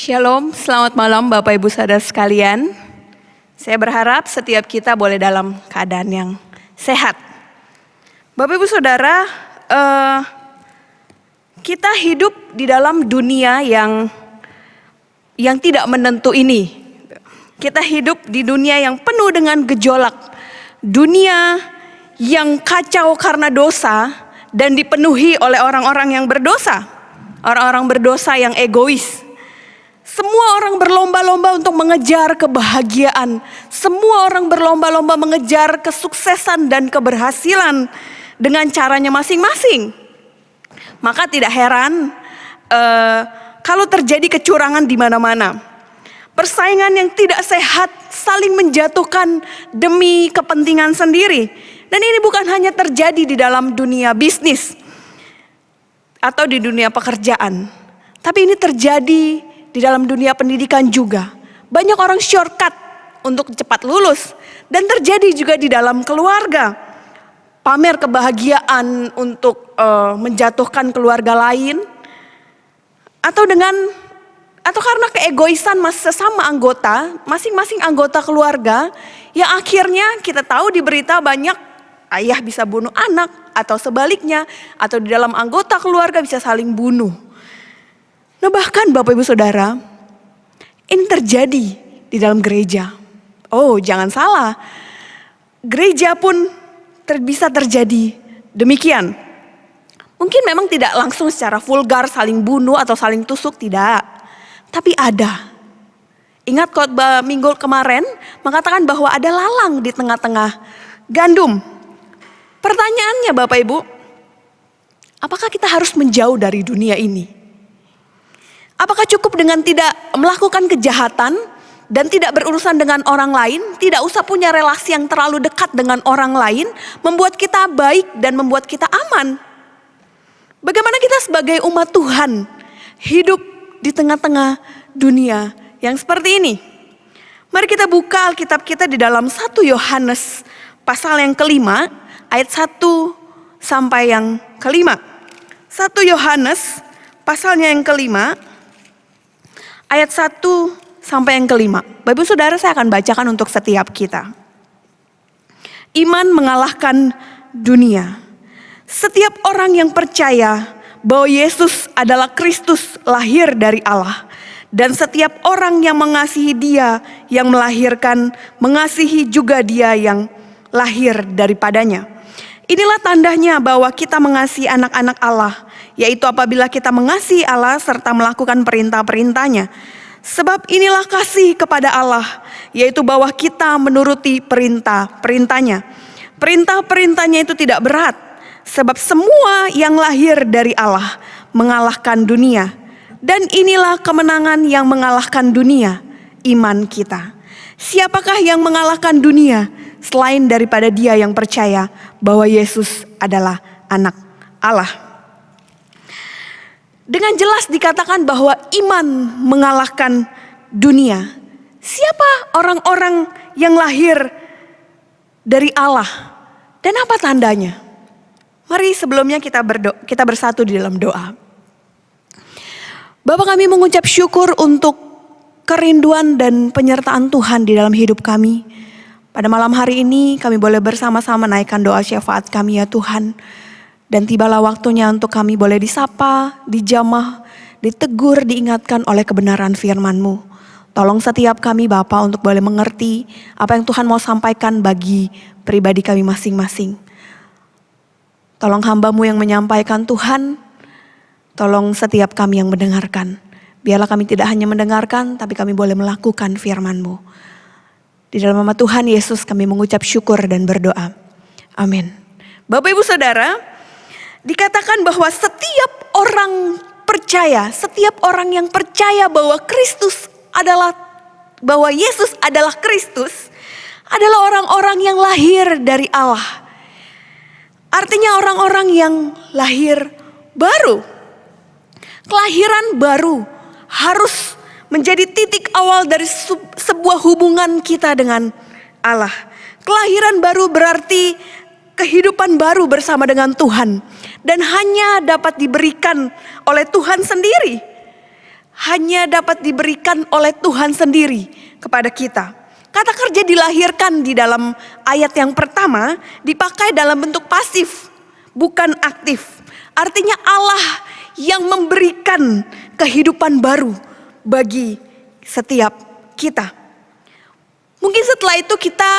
Shalom, selamat malam Bapak Ibu Saudara sekalian. Saya berharap setiap kita boleh dalam keadaan yang sehat. Bapak Ibu Saudara, kita hidup di dalam dunia yang tidak menentu ini. Kita hidup di dunia yang penuh dengan gejolak. Dunia yang kacau karena dosa dan dipenuhi oleh orang-orang yang berdosa. Orang-orang berdosa yang egois. Semua orang berlomba-lomba untuk mengejar kebahagiaan. Semua orang berlomba-lomba mengejar kesuksesan dan keberhasilan dengan caranya masing-masing. Maka tidak heran kalau terjadi kecurangan di mana-mana. Persaingan yang tidak sehat saling menjatuhkan demi kepentingan sendiri. Dan ini bukan hanya terjadi di dalam dunia bisnis atau di dunia pekerjaan. Tapi ini terjadi di dalam dunia pendidikan juga. Banyak orang shortcut untuk cepat lulus. Dan terjadi juga di dalam keluarga. Pamer kebahagiaan untuk menjatuhkan keluarga lain. Atau karena keegoisan sesama anggota, masing-masing anggota keluarga. Yang akhirnya kita tahu di berita banyak ayah bisa bunuh anak. Atau sebaliknya. Atau di dalam anggota keluarga bisa saling bunuh. Nah bahkan Bapak Ibu Saudara, ini terjadi di dalam gereja. Oh jangan salah, gereja pun bisa terjadi demikian. Mungkin memang tidak langsung secara vulgar saling bunuh atau saling tusuk, tidak. Tapi ada. Ingat khotbah minggu kemarin mengatakan bahwa ada lalang di tengah-tengah gandum. Pertanyaannya Bapak Ibu, apakah kita harus menjauh dari dunia ini? Apakah cukup dengan tidak melakukan kejahatan dan tidak berurusan dengan orang lain, tidak usah punya relasi yang terlalu dekat dengan orang lain, membuat kita baik dan membuat kita aman? Bagaimana kita sebagai umat Tuhan hidup di tengah-tengah dunia yang seperti ini? Mari kita buka Alkitab kita di dalam 1 Yohanes pasal yang kelima, ayat 1 sampai yang kelima. 1 Yohanes pasalnya yang kelima, ayat 1 sampai yang kelima. Bapak Ibu Saudara, saya akan bacakan untuk setiap kita. Iman mengalahkan dunia. Setiap orang yang percaya bahwa Yesus adalah Kristus lahir dari Allah. Dan setiap orang yang mengasihi Dia yang melahirkan, mengasihi juga Dia yang lahir daripadanya. Inilah tandanya bahwa kita mengasihi anak-anak Allah, yaitu apabila kita mengasihi Allah serta melakukan perintah-perintahnya. Sebab inilah kasih kepada Allah, yaitu bahwa kita menuruti perintah-perintahnya. Perintah-perintahnya itu tidak berat, sebab semua yang lahir dari Allah mengalahkan dunia. Dan inilah kemenangan yang mengalahkan dunia, iman kita. Siapakah yang mengalahkan dunia selain daripada dia yang percaya bahwa Yesus adalah anak Allah? Dengan jelas dikatakan bahwa iman mengalahkan dunia. Siapa orang-orang yang lahir dari Allah? Dan apa tandanya? Mari sebelumnya kita bersatu di dalam doa. Bapa, kami mengucap syukur untuk kerinduan dan penyertaan Tuhan di dalam hidup kami. Pada malam hari ini kami boleh bersama-sama naikkan doa syafaat kami ya Tuhan. Dan tibalah waktunya untuk kami boleh disapa, dijamah, ditegur, diingatkan oleh kebenaran firman-Mu. Tolong setiap kami Bapa untuk boleh mengerti apa yang Tuhan mau sampaikan bagi pribadi kami masing-masing. Tolong hamba-Mu yang menyampaikan Tuhan, tolong setiap kami yang mendengarkan. Biarlah kami tidak hanya mendengarkan, tapi kami boleh melakukan firman-Mu. Di dalam nama Tuhan Yesus kami mengucap syukur dan berdoa. Amin. Bapak Ibu Saudara, dikatakan bahwa setiap orang percaya, setiap orang yang percaya bahwa bahwa Yesus adalah Kristus, adalah orang-orang yang lahir dari Allah. Artinya orang-orang yang lahir baru. Kelahiran baru harus menjadi titik awal dari sebuah hubungan kita dengan Allah. Kelahiran baru berarti kehidupan baru bersama dengan Tuhan. Dan hanya dapat diberikan oleh Tuhan sendiri. hanya dapat diberikan oleh Tuhan sendiri kepada kita. Kata kerja dilahirkan di dalam ayat yang pertama dipakai dalam bentuk pasif, bukan aktif. Artinya Allah yang memberikan kehidupan baru bagi setiap kita. Mungkin setelah itu kita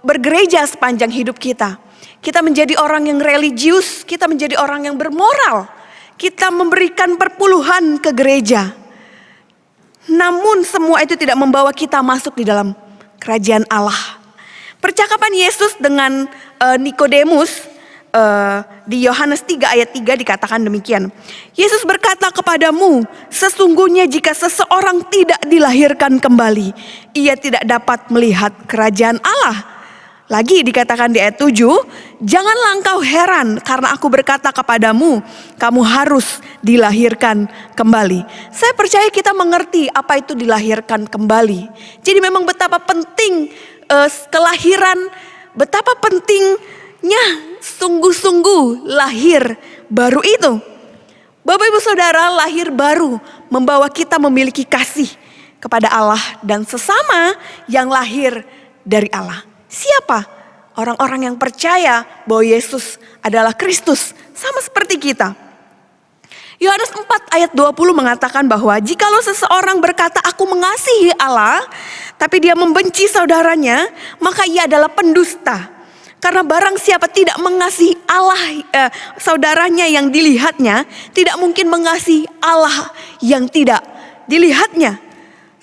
bergereja sepanjang hidup kita. Kita menjadi orang yang religius, kita menjadi orang yang bermoral. Kita memberikan perpuluhan ke gereja. Namun semua itu tidak membawa kita masuk di dalam kerajaan Allah. Percakapan Yesus dengan Nikodemus di Yohanes 3 ayat 3 dikatakan demikian. Yesus berkata kepadamu, sesungguhnya jika seseorang tidak dilahirkan kembali, ia tidak dapat melihat kerajaan Allah. Lagi dikatakan di ayat 7, janganlah engkau heran karena aku berkata kepadamu, kamu harus dilahirkan kembali. Saya percaya kita mengerti apa itu dilahirkan kembali. Jadi memang betapa penting kelahiran, betapa pentingnya sungguh-sungguh lahir baru itu. Bapak Ibu Saudara, lahir baru membawa kita memiliki kasih kepada Allah dan sesama yang lahir dari Allah. Siapa? Orang-orang yang percaya bahwa Yesus adalah Kristus, sama seperti kita. Yohanes 4 ayat 20 mengatakan bahwa jikalau seseorang berkata aku mengasihi Allah, tapi dia membenci saudaranya, maka ia adalah pendusta. Karena barang siapa tidak mengasihi Allah, saudaranya yang dilihatnya, tidak mungkin mengasihi Allah yang tidak dilihatnya.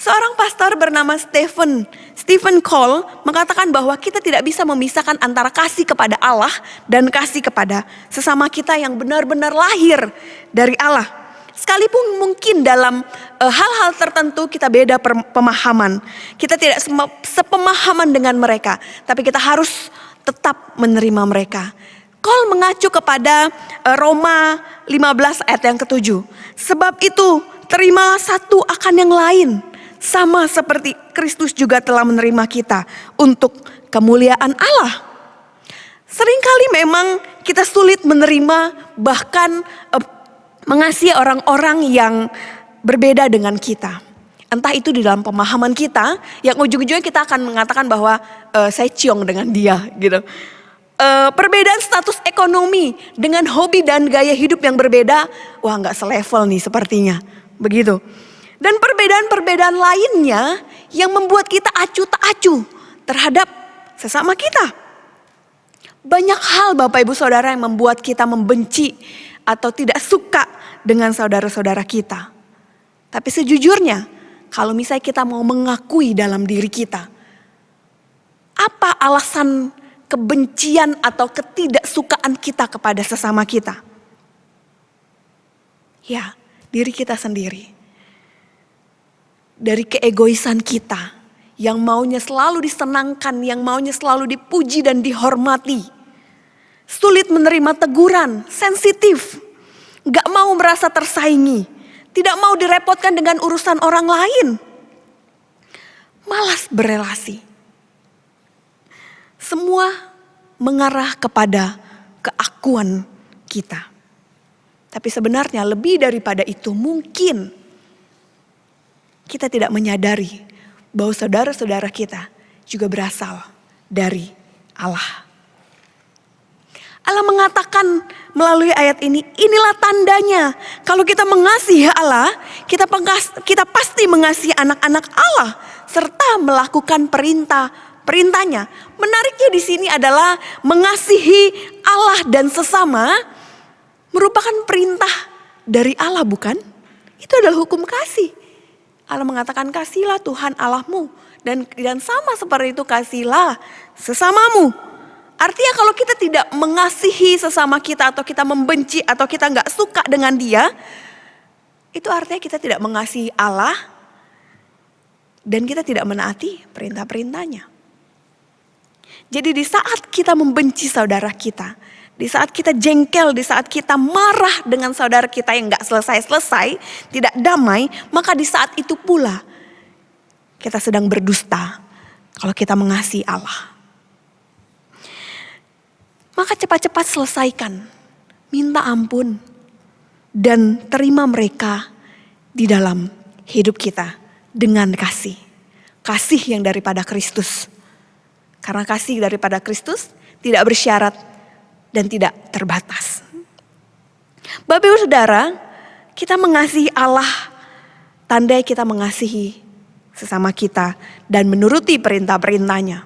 Seorang pastor bernama Stephen Cole mengatakan bahwa kita tidak bisa memisahkan antara kasih kepada Allah dan kasih kepada sesama kita yang benar-benar lahir dari Allah. Sekalipun mungkin dalam hal-hal tertentu kita beda pemahaman. Kita tidak sepemahaman dengan mereka, tapi kita harus tetap menerima mereka. Cole mengacu kepada Roma 15 ayat yang ke-7. Sebab itu terimalah satu akan yang lain. Sama seperti Kristus juga telah menerima kita untuk kemuliaan Allah. Seringkali memang kita sulit menerima bahkan mengasihi orang-orang yang berbeda dengan kita. Entah itu di dalam pemahaman kita yang ujung-ujungnya kita akan mengatakan bahwa saya ciong dengan dia gitu. Perbedaan status ekonomi dengan hobi dan gaya hidup yang berbeda, wah nggak selevel nih sepertinya, begitu. Dan perbedaan-perbedaan lainnya yang membuat kita acuh tak acuh terhadap sesama kita. Banyak hal Bapak Ibu Saudara yang membuat kita membenci atau tidak suka dengan saudara-saudara kita. Tapi sejujurnya kalau misalnya kita mau mengakui dalam diri kita, apa alasan kebencian atau ketidaksukaan kita kepada sesama kita? Ya, diri kita sendiri. Dari keegoisan kita yang maunya selalu disenangkan, yang maunya selalu dipuji dan dihormati. Sulit menerima teguran, sensitif, gak mau merasa tersaingi, tidak mau direpotkan dengan urusan orang lain. Malas berelasi. Semua mengarah kepada keakuan kita. Tapi sebenarnya lebih daripada itu mungkin kita tidak menyadari bahwa saudara-saudara kita juga berasal dari Allah. Allah mengatakan melalui ayat ini, inilah tandanya kalau kita mengasihi Allah, kita pasti mengasihi anak-anak Allah serta melakukan perintahnya. Menariknya di sini adalah mengasihi Allah dan sesama merupakan perintah dari Allah, bukan? Itu adalah hukum kasih. Allah mengatakan kasihlah Tuhan Allahmu dan sama seperti itu kasihlah sesamamu. Artinya kalau kita tidak mengasihi sesama kita atau kita membenci atau kita nggak suka dengan dia, itu artinya kita tidak mengasihi Allah dan kita tidak menaati perintah-perintahnya. Jadi di saat kita membenci saudara kita, di saat kita jengkel, di saat kita marah dengan saudara kita yang gak selesai-selesai, tidak damai, maka di saat itu pula kita sedang berdusta kalau kita mengasihi Allah. Maka cepat-cepat selesaikan, minta ampun, dan terima mereka di dalam hidup kita dengan kasih. Kasih yang daripada Kristus. Karena kasih daripada Kristus tidak bersyarat dan tidak terbatas. Bapak Ibu Saudara, kita mengasihi Allah, tandai kita mengasihi sesama kita dan menuruti perintah-perintahnya.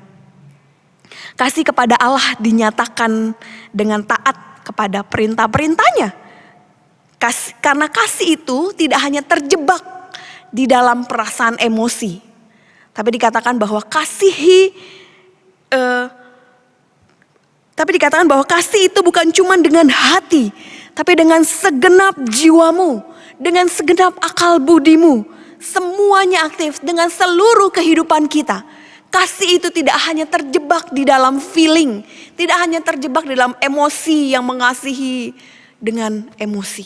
Kasih kepada Allah dinyatakan dengan taat kepada perintah-perintahnya. Karena kasih itu tidak hanya terjebak di dalam perasaan emosi. Tapi dikatakan bahwa kasih itu bukan cuma dengan hati, tapi dengan segenap jiwamu, dengan segenap akal budimu, semuanya aktif dengan seluruh kehidupan kita. Kasih itu tidak hanya terjebak di dalam feeling, tidak hanya terjebak di dalam emosi yang mengasihi dengan emosi,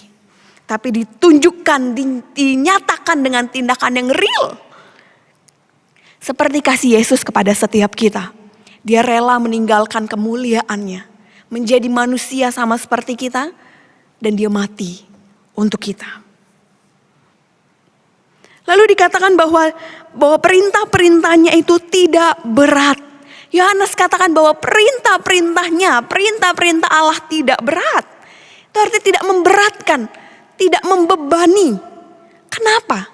tapi ditunjukkan, dinyatakan dengan tindakan yang real. Seperti kasih Yesus kepada setiap kita. Dia rela meninggalkan kemuliaannya, menjadi manusia sama seperti kita, dan dia mati untuk kita. Lalu dikatakan bahwa perintah-perintahnya itu tidak berat. Yohanes katakan bahwa perintah-perintah Allah tidak berat. Itu artinya tidak memberatkan, tidak membebani. Kenapa?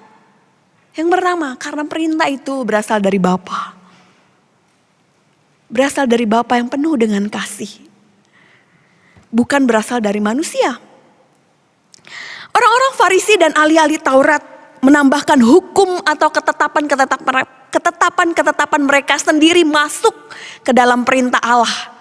Yang pertama, karena perintah itu berasal dari Bapa. Berasal dari Bapa yang penuh dengan kasih. Bukan berasal dari manusia. Orang-orang Farisi dan ahli-ahli Taurat menambahkan hukum atau ketetapan mereka sendiri masuk ke dalam perintah Allah.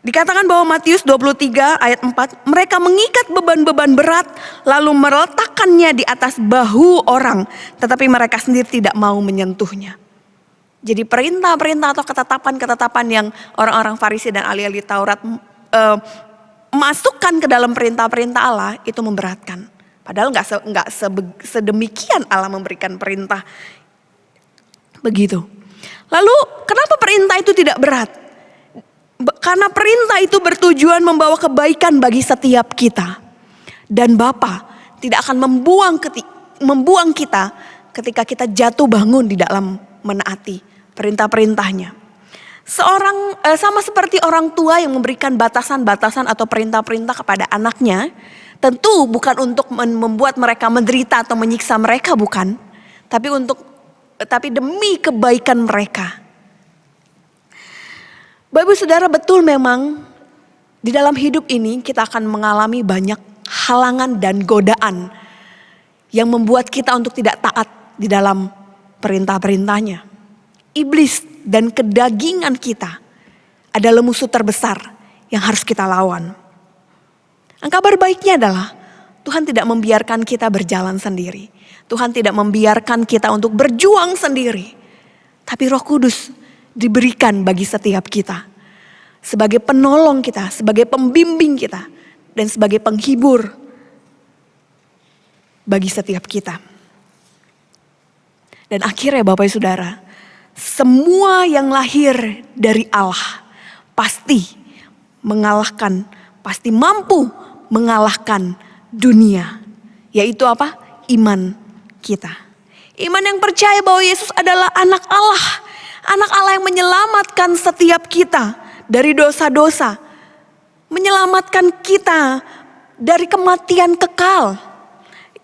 Dikatakan bahwa Matius 23 ayat 4, mereka mengikat beban-beban berat lalu meletakkannya di atas bahu orang, tetapi mereka sendiri tidak mau menyentuhnya. Jadi perintah-perintah atau ketetapan-ketetapan yang orang-orang Farisi dan ahli-ahli Taurat masukkan ke dalam perintah-perintah Allah itu memberatkan. Padahal nggak sedemikian Allah memberikan perintah begitu. Lalu kenapa perintah itu tidak berat? Karena perintah itu bertujuan membawa kebaikan bagi setiap kita. Dan Bapa tidak akan membuang kita ketika kita jatuh bangun di dalam menaati perintah-perintahnya. Sama seperti orang tua yang memberikan batasan-batasan atau perintah-perintah kepada anaknya. Tentu bukan untuk membuat mereka menderita atau menyiksa mereka, bukan. Tapi demi kebaikan mereka. Bapak Saudara, betul memang di dalam hidup ini kita akan mengalami banyak halangan dan godaan yang membuat kita untuk tidak taat di dalam perintah-perintahnya. Iblis dan kedagingan kita adalah musuh terbesar yang harus kita lawan. Kabar baiknya adalah Tuhan tidak membiarkan kita berjalan sendiri. Tuhan tidak membiarkan kita untuk berjuang sendiri. Tapi Roh Kudus diberikan bagi setiap kita. Sebagai penolong kita, sebagai pembimbing kita. Dan sebagai penghibur bagi setiap kita. Dan akhirnya Bapak Ibu Saudara, semua yang lahir dari Allah pasti mampu mengalahkan dunia. Yaitu apa? Iman kita. Iman yang percaya bahwa Yesus adalah anak Allah. Anak Allah yang menyelamatkan setiap kita dari dosa-dosa. Menyelamatkan kita dari kematian kekal.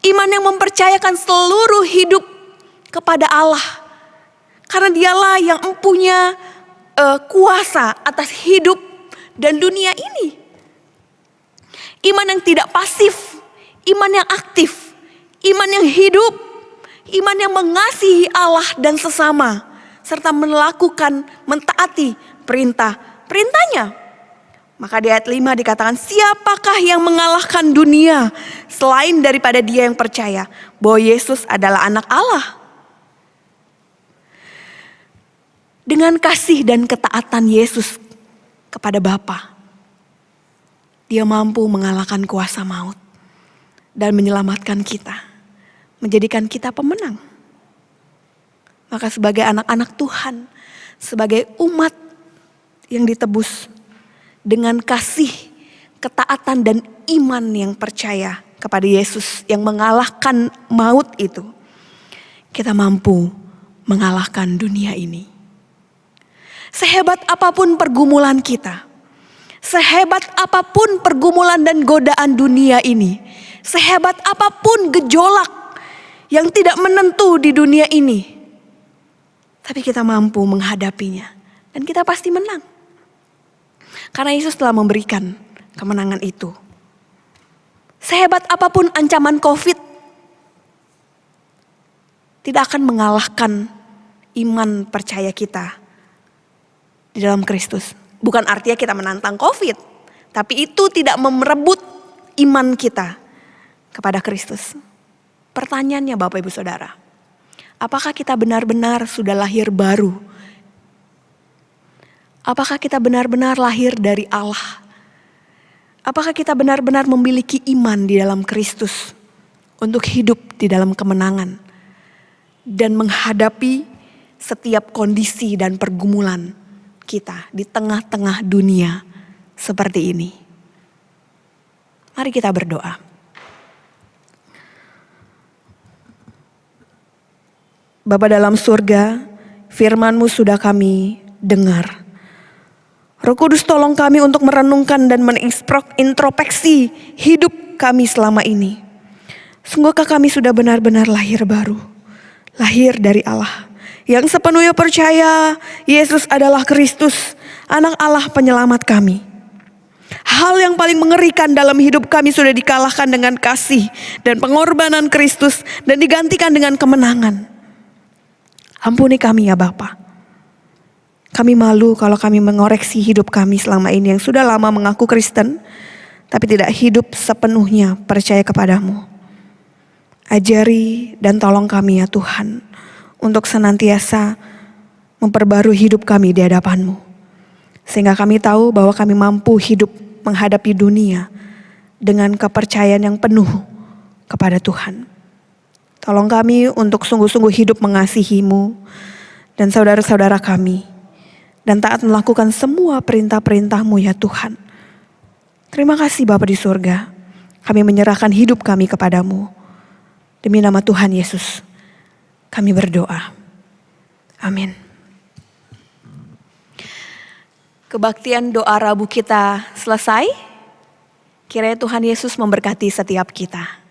Iman yang mempercayakan seluruh hidup kepada Allah. Karena dialah yang mempunyai kuasa atas hidup dan dunia ini. Iman yang tidak pasif, iman yang aktif, iman yang hidup, iman yang mengasihi Allah dan sesama. Serta mentaati perintahnya. Maka di ayat 5 dikatakan, siapakah yang mengalahkan dunia selain daripada dia yang percaya bahwa Yesus adalah anak Allah. Dengan kasih dan ketaatan Yesus kepada Bapa, dia mampu mengalahkan kuasa maut dan menyelamatkan kita, menjadikan kita pemenang. Maka sebagai anak-anak Tuhan, sebagai umat yang ditebus dengan kasih, ketaatan dan iman yang percaya kepada Yesus yang mengalahkan maut itu, kita mampu mengalahkan dunia ini. Sehebat apapun pergumulan kita, sehebat apapun pergumulan dan godaan dunia ini, sehebat apapun gejolak yang tidak menentu di dunia ini, tapi kita mampu menghadapinya dan kita pasti menang. Karena Yesus telah memberikan kemenangan itu. Sehebat apapun ancaman COVID, tidak akan mengalahkan iman percaya kita di dalam Kristus. Bukan artinya kita menantang COVID, tapi itu tidak merebut iman kita kepada Kristus. Pertanyaannya Bapak Ibu Saudara, apakah kita benar-benar sudah lahir baru? Apakah kita benar-benar lahir dari Allah? Apakah kita benar-benar memiliki iman di dalam Kristus untuk hidup di dalam kemenangan dan menghadapi setiap kondisi dan pergumulan kita di tengah-tengah dunia seperti ini? Mari kita berdoa. Bapa dalam surga, firman-Mu sudah kami dengar. Roh Kudus tolong kami untuk merenungkan dan mengintrospeksi hidup kami selama ini. Sungguhkah kami sudah benar-benar lahir baru, lahir dari Allah, yang sepenuhnya percaya Yesus adalah Kristus, anak Allah penyelamat kami. Hal yang paling mengerikan dalam hidup kami sudah dikalahkan dengan kasih dan pengorbanan Kristus dan digantikan dengan kemenangan. Ampuni kami ya Bapa. Kami malu kalau kami mengoreksi hidup kami selama ini yang sudah lama mengaku Kristen, tapi tidak hidup sepenuhnya percaya kepadamu. Ajari dan tolong kami ya Tuhan, untuk senantiasa memperbarui hidup kami di hadapan-Mu. Sehingga kami tahu bahwa kami mampu hidup menghadapi dunia dengan kepercayaan yang penuh kepada Tuhan. Tolong kami untuk sungguh-sungguh hidup mengasihi-Mu dan saudara-saudara kami, dan taat melakukan semua perintah-perintah-Mu ya Tuhan. Terima kasih Bapa di surga. Kami menyerahkan hidup kami kepadamu. Demi nama Tuhan Yesus, kami berdoa. Amin. Kebaktian doa Rabu kita selesai. Kiranya Tuhan Yesus memberkati setiap kita.